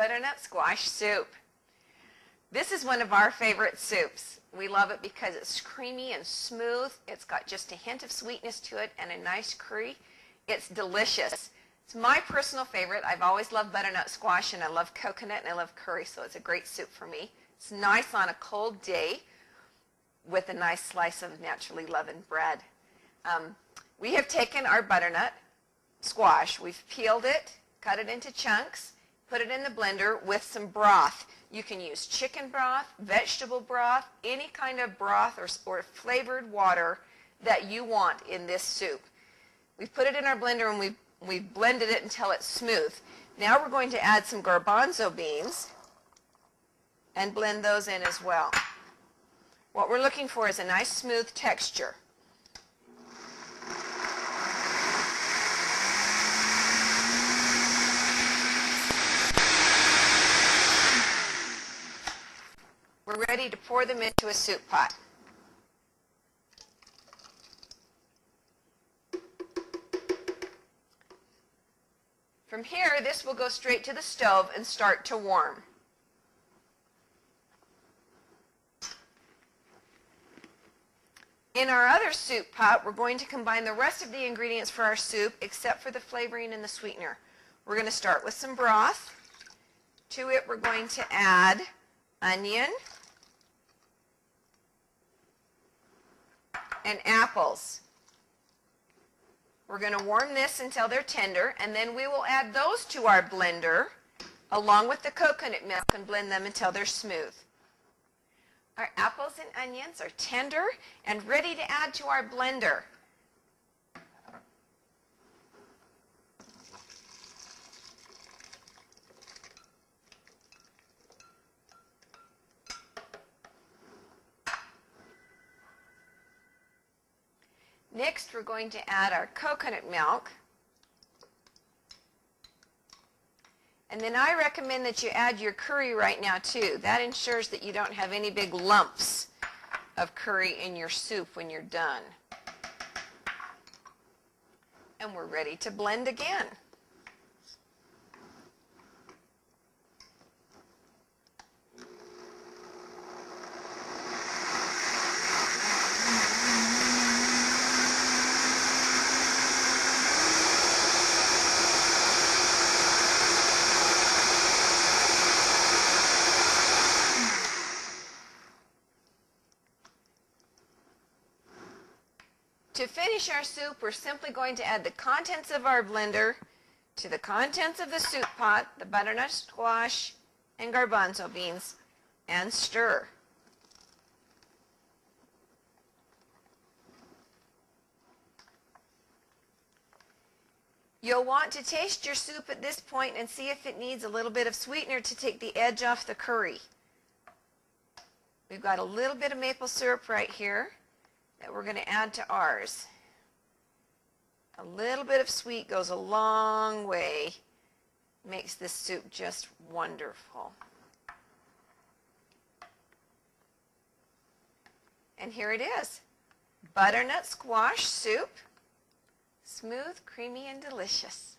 butternut squash soup. This is one of our favorite soups. We love it because it's creamy and smooth. It's got just a hint of sweetness to it and a nice curry. It's delicious. It's my personal favorite. I've always loved butternut squash, and I love coconut and I love curry, so it's a great soup for me. It's nice on a cold day with a nice slice of naturally leavened bread. We have taken our butternut squash. We've peeled it, cut it into chunks, put it in the blender with some broth. You can use chicken broth, vegetable broth, any kind of broth or flavored water that you want in this soup. We've put it in our blender and we've blended it until it's smooth. Now we're going to add some garbanzo beans and blend those in as well. What we're looking for is a nice smooth texture. We're ready to pour them into a soup pot. From here, this will go straight to the stove and start to warm. In our other soup pot, we're going to combine the rest of the ingredients for our soup except for the flavoring and the sweetener. We're going to start with some broth. To it, we're going to add onion and apples. We're going to warm this until they're tender, and then we will add those to our blender along with the coconut milk and blend them until they're smooth. Our apples and onions are tender and ready to add to our blender. Next, we're going to add our coconut milk. And then I recommend that you add your curry right now too. That ensures that you don't have any big lumps of curry in your soup when you're done. And we're ready to blend again. To finish our soup, we're simply going to add the contents of our blender to the contents of the soup pot, the butternut squash and garbanzo beans, and stir. You'll want to taste your soup at this point and see if it needs a little bit of sweetener to take the edge off the curry. We've got a little bit of maple syrup right here that we're going to add to ours. A little bit of sweet goes a long way. Makes this soup just wonderful. And here it is. Butternut squash soup. Smooth, creamy, and delicious.